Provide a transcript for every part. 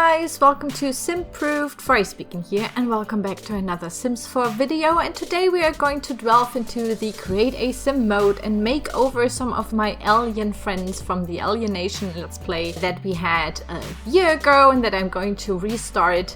guys, welcome to Simproved, Fry speaking here, and welcome back to another Sims 4 video. And today we are going to delve into the Create a Sim mode and make over some of my alien friends from the Alienation Let's Play that we had a year ago and that I'm going to restart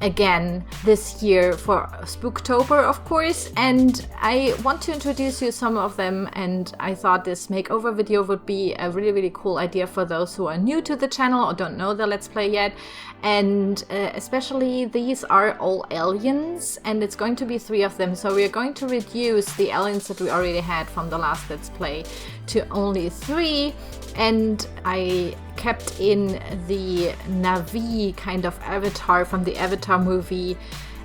again this year for Spooktober, of course. And I want to introduce you some of them, and I thought this makeover video would be a really cool idea for those who are new to the channel or don't know the Let's Play yet. And especially these are all aliens, and it's going to be 3 of them, so we are going to reduce the aliens that we already had from the last Let's Play to only 3. And I kept in the Navi kind of avatar from the Avatar movie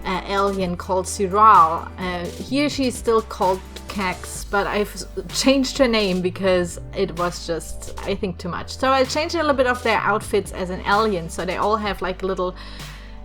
alien called Siral. Here she's still called Cax, but I've changed her name because it was just, I think, too much. So I changed a little bit of their outfits as an alien, so they all have like a little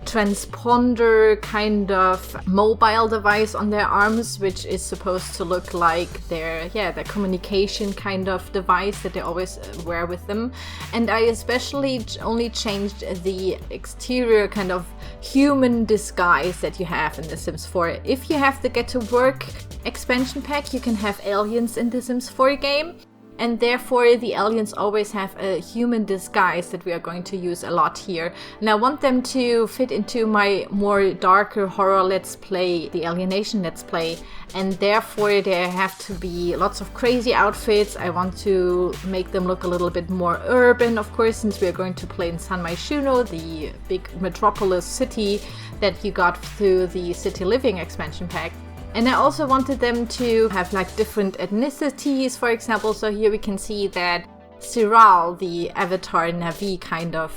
transponder kind of mobile device on their arms, which is supposed to look like their communication kind of device that they always wear with them. And I especially only changed the exterior kind of human disguise that you have in The Sims 4. If you have the Get to Work expansion pack, you can have aliens in The Sims 4 game. And therefore the aliens always have a human disguise that we are going to use a lot here. And I want them to fit into my more darker horror Let's Play, the Alienation Let's Play. And therefore there have to be lots of crazy outfits. I want to make them look a little bit more urban, of course, since we are going to play in San Myshuno, the big metropolis city that you got through the City Living expansion pack. And I also wanted them to have like different ethnicities, for example. So here we can see that Siral, the Avatar Navi kind of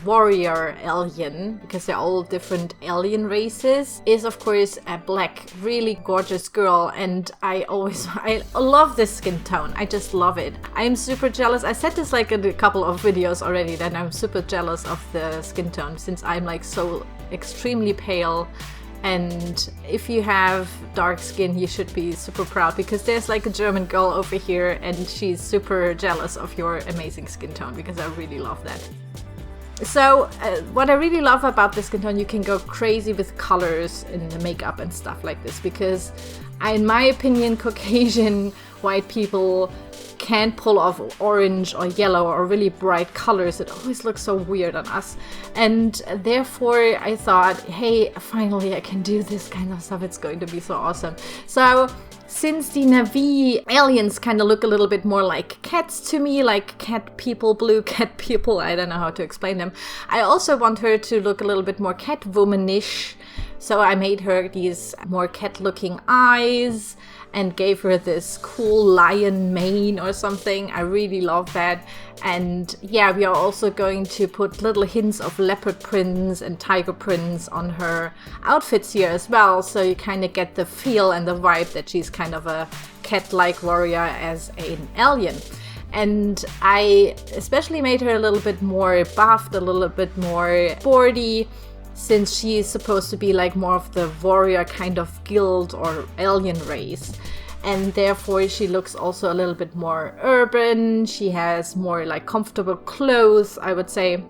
warrior alien, because they're all different alien races, is of course a black, really gorgeous girl. And I love this skin tone. I just love it. I'm super jealous. I said this like in a couple of videos already, that I'm super jealous of the skin tone since I'm like so extremely pale. And if you have dark skin, you should be super proud, because there's like a German girl over here and she's super jealous of your amazing skin tone, because I really love that. So what I really love about this skin tone, you can go crazy with colors in the makeup and stuff like this, because in my opinion, Caucasian white people can't pull off orange or yellow or really bright colors. It always looks so weird on us. And therefore I thought, hey, finally I can do this kind of stuff. It's going to be so awesome. So since the Navi aliens kind of look a little bit more like cats to me, like cat people, blue cat people, I don't know how to explain them, I also want her to look a little bit more Catwoman-ish. So I made her these more cat-looking eyes and gave her this cool lion mane or something. I really love that. And yeah, we are also going to put little hints of leopard prints and tiger prints on her outfits here as well, so you kind of get the feel and the vibe that she's kind of a cat-like warrior as an alien. And I especially made her a little bit more buffed, a little bit more sporty, since she is supposed to be like more of the warrior kind of guild or alien race. And therefore she looks also a little bit more urban. She has more like comfortable clothes, I would say.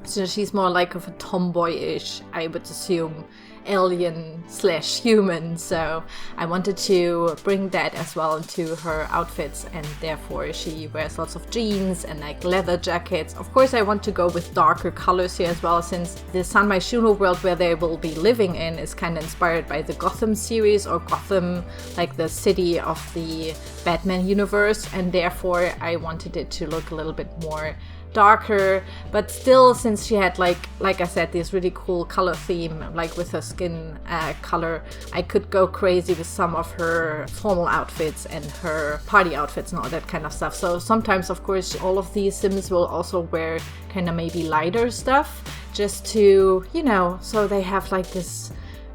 So she's more like of a tomboy-ish, I would assume, alien/human. So I wanted to bring that as well into her outfits, and therefore she wears lots of jeans and like leather jackets. Of course I want to go with darker colors here as well, since the San Myshuno world where they will be living in is kind of inspired by the Gotham series, or Gotham, like the city of the Batman universe, and therefore I wanted it to look a little bit more darker, but still, since she had like I said, this really cool color theme, like with her skin color, I could go crazy with some of her formal outfits and her party outfits and all that kind of stuff. So sometimes, of course, all of these Sims will also wear kind of maybe lighter stuff, just to, you know, so they have like this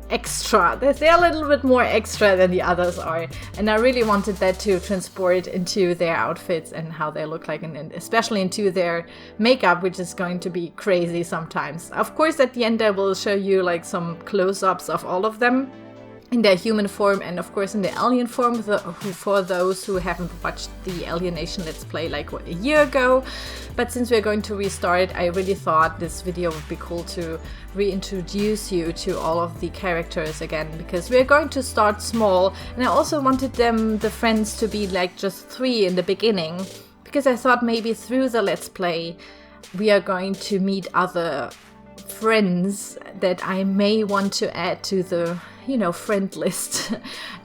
extra. They're a little bit more extra than the others are, and I really wanted that to transport into their outfits and how they look like, and especially into their makeup, which is going to be crazy sometimes. Of course, at the end I will show you like some close-ups of all of them, in their human form and of course in the alien form, for those who haven't watched the Alienation Let's Play like a year ago. But since we're going to restart, I really thought this video would be cool to reintroduce you to all of the characters again, because we're going to start small, and I also wanted the friends to be like just 3 in the beginning, because I thought maybe through the Let's Play we are going to meet other friends that I may want to add to the, you know, friend list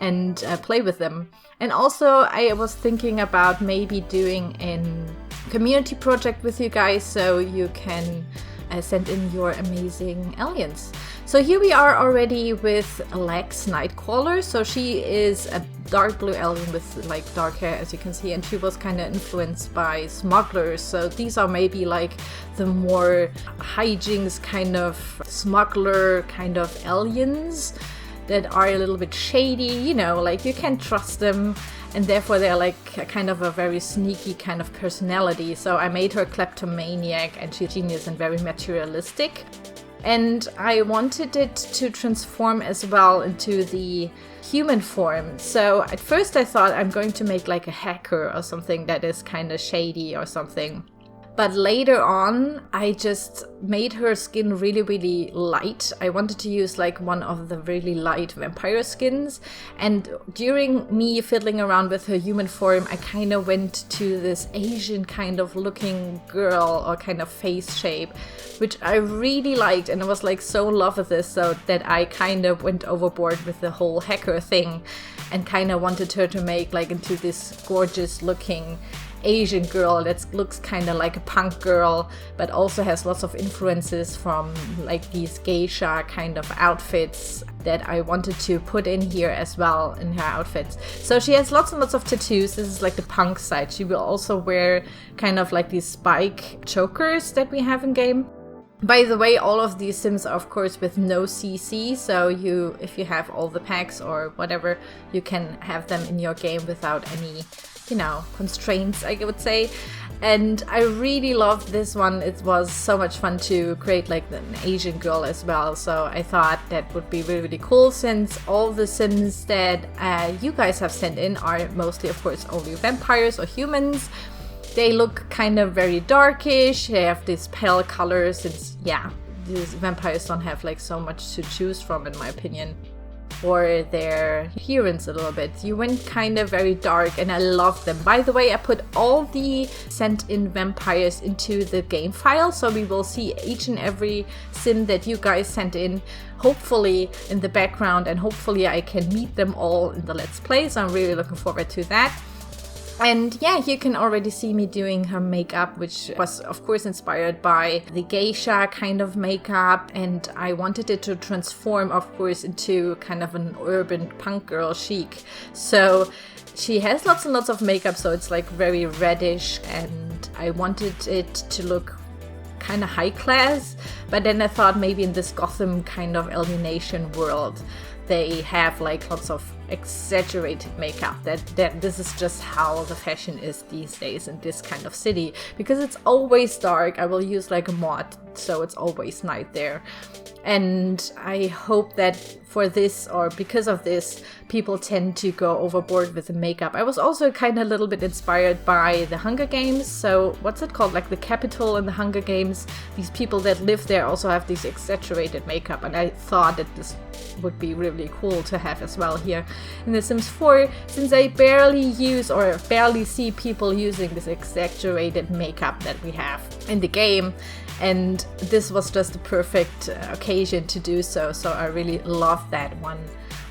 and play with them. And also I was thinking about maybe doing a community project with you guys, so you can send in your amazing aliens. So here we are already with Lex Nightcrawler. So she is a dark blue alien with like dark hair, as you can see, and she was kind of influenced by smugglers. So these are maybe like the more hijinks kind of smuggler kind of aliens that are a little bit shady, you know, like you can't trust them, and therefore they're like a kind of a very sneaky kind of personality. So I made her kleptomaniac, and she's genius and very materialistic. And I wanted it to transform as well into the human form. So at first I thought I'm going to make like a hacker or something that is kind of shady or something. But later on, I just made her skin really, really light. I wanted to use like one of the really light vampire skins. And during me fiddling around with her human form, I kind of went to this Asian kind of looking girl or kind of face shape, which I really liked. And I was like so in love with this, so that I kind of went overboard with the whole hacker thing and kind of wanted her to make like into this gorgeous looking Asian girl that looks kind of like a punk girl, but also has lots of influences from like these geisha kind of outfits that I wanted to put in here as well in her outfits. So she has lots and lots of tattoos. This is like the punk side. She will also wear kind of like these spike chokers that we have in game. By the way, all of these sims are of course with no CC, so if you have all the packs or whatever, you can have them in your game without any, you know, constraints, I would say. And I really loved this one. It was so much fun to create like an Asian girl as well. So I thought that would be really, really cool, since all the sims that you guys have sent in are mostly, of course, only vampires or humans. They look kind of very darkish. They have these pale colors. It's, yeah, these vampires don't have like so much to choose from, in my opinion. Or their appearance a little bit. You went kind of very dark, and I love them. By the way, I put all the sent in vampires into the game file, so we will see each and every sim that you guys sent in, hopefully in the background, and hopefully I can meet them all in the Let's Play, so I'm really looking forward to that. And yeah, you can already see me doing her makeup, which was of course inspired by the geisha kind of makeup, and I wanted it to transform, of course, into kind of an urban punk girl chic. So she has lots and lots of makeup, so it's like very reddish, and I wanted it to look kind of high class, but then I thought maybe in this Gotham kind of alienation world they have like lots of exaggerated makeup, that this is just how the fashion is these days in this kind of city, because it's always dark. I will use like a mod, so it's always night there. And I hope that for this, or because of this, people tend to go overboard with the makeup. I was also kind of a little bit inspired by the Hunger Games. So what's it called? Like the Capitol in the Hunger Games. These people that live there also have these exaggerated makeup. And I thought that this would be really cool to have as well here in The Sims 4, since I barely use or barely see people using this exaggerated makeup that we have in the game. And this was just the perfect occasion to do so. So I really love that one,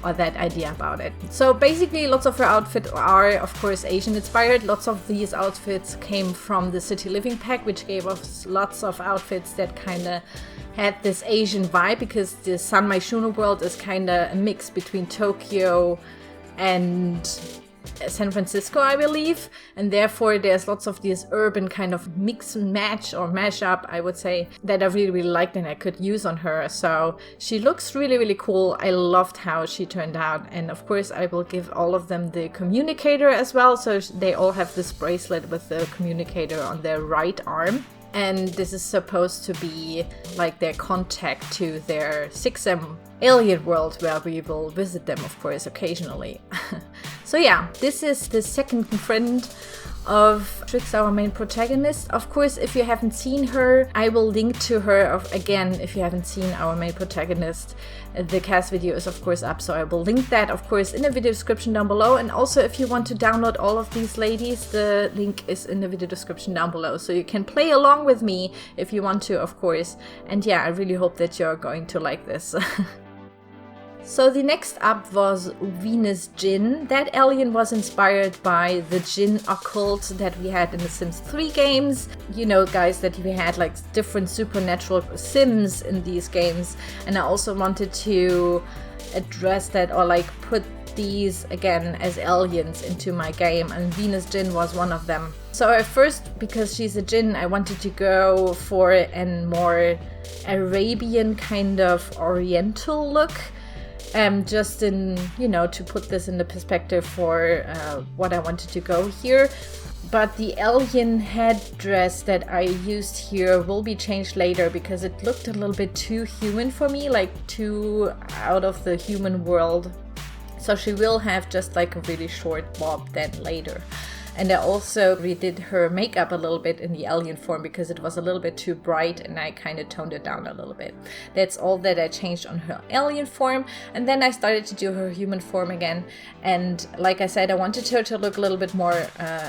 or that idea about it. So basically lots of her outfits are of course Asian inspired. Lots of these outfits came from the City Living pack, which gave us lots of outfits that kind of had this Asian vibe, because the San Myshuno world is kind of a mix between Tokyo and San Francisco, I believe, and therefore there's lots of these urban kind of mix and match or mashup, I would say, that I really, really liked and I could use on her. So she looks really, really cool. I loved how she turned out, and of course I will give all of them the communicator as well, so they all have this bracelet with the communicator on their right arm. And this is supposed to be like their contact to their 6M alien world, where we will visit them, of course, occasionally. So yeah, this is the second friend of Trixie, our main protagonist. Of course, if you haven't seen her, I will link to her again. If you haven't seen our main protagonist, the cast video is of course up, so I will link that of course in the video description down below. And also, if you want to download all of these ladies, the link is in the video description down below, so you can play along with me if you want to, of course. And yeah, I really hope that you're going to like this. So the next up was Venus Djinn. That alien was inspired by the Djinn occult that we had in the Sims 3 games. You know, guys, that we had like different supernatural Sims in these games. And I also wanted to address that, or like put these again as aliens into my game, and Venus Djinn was one of them. So at first, because she's a Djinn, I wanted to go for a more Arabian kind of oriental look. Just in, you know, to put this in the perspective for what I wanted to go here. But the alien headdress that I used here will be changed later, because it looked a little bit too human for me, like too out of the human world. So she will have just like a really short bob then later. And I also redid her makeup a little bit in the alien form, because it was a little bit too bright and I kind of toned it down a little bit. That's all that I changed on her alien form. And then I started to do her human form again. And like I said, I wanted her to look a little bit more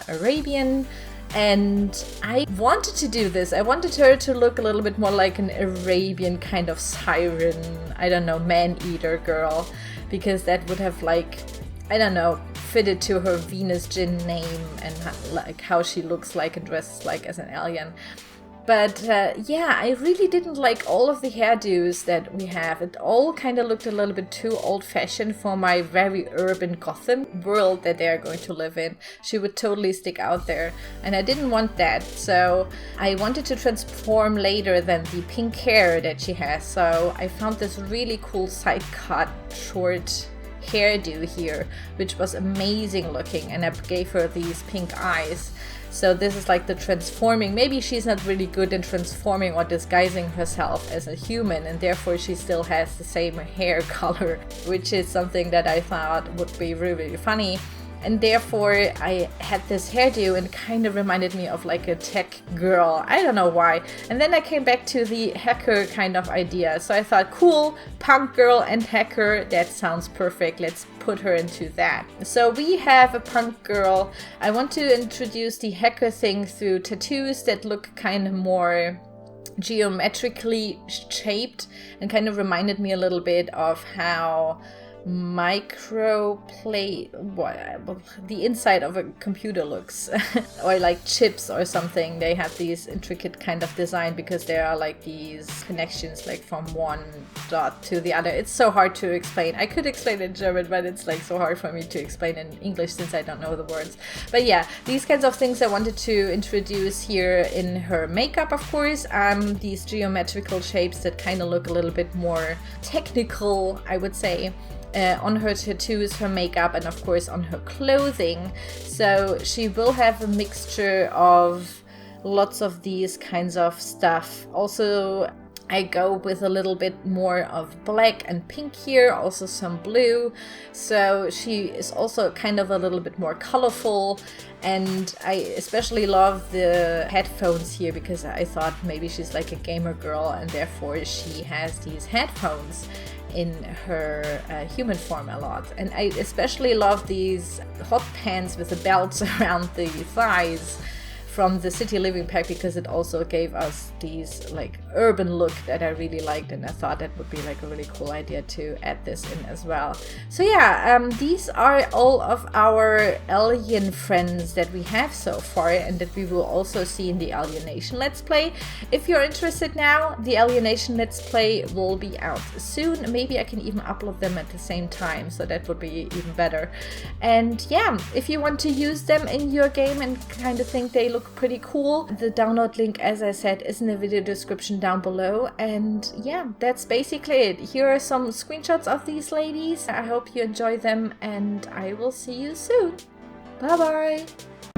Arabian. And I wanted to do this. I wanted her to look a little bit more like an Arabian kind of siren, I don't know, man-eater girl. Because that would have like, I don't know, fitted to her Venus Djinn name and like how she looks like and dresses like as an alien. But yeah, I really didn't like all of the hairdos that we have. It all kind of looked a little bit too old-fashioned for my very urban Gotham world that they are going to live in. She would totally stick out there, and I didn't want that. So I wanted to transform later than the pink hair that she has. So I found this really cool side cut short hairdo here, which was amazing looking, and I gave her these pink eyes. So this is like the transforming. Maybe she's not really good in transforming or disguising herself as a human, and therefore she still has the same hair color, which is something that I thought would be really, really funny. And therefore I had this hairdo, and it kind of reminded me of like a tech girl. I don't know why. And then I came back to the hacker kind of idea. So I thought, cool, punk girl and hacker, that sounds perfect. Let's put her into that. So we have a punk girl. I want to introduce the hacker thing through tattoos that look kind of more geometrically shaped, and kind of reminded me a little bit of how the inside of a computer looks or like chips or something. They have these intricate kind of design, because there are like these connections like from one dot to the other. It's so hard to explain. I could explain in German, but it's like so hard for me to explain in English since I don't know the words. But yeah, these kinds of things I wanted to introduce here in her makeup, of course. These geometrical shapes that kind of look a little bit more technical, I would say. On her tattoos, her makeup, and of course on her clothing. So she will have a mixture of lots of these kinds of stuff. Also, I go with a little bit more of black and pink here, also some blue. So she is also kind of a little bit more colorful. And I especially love the headphones here, because I thought maybe she's like a gamer girl, and therefore she has these headphones in her human form a lot. And I especially love these hot pants with the belts around the thighs from the City Living pack, because it also gave us these like urban look that I really liked, and I thought that would be like a really cool idea to add this in as well. So yeah, these are all of our alien friends that we have so far, and that we will also see in the Alienation Let's Play. If you're interested now, the Alienation Let's Play will be out soon. Maybe I can even upload them at the same time, so that would be even better. And yeah, if you want to use them in your game and kind of think they look pretty cool, the download link, as I said, is in the video description down below. And yeah, that's basically it. Here are some screenshots of these ladies. I hope you enjoy them, and I will see you soon. Bye bye!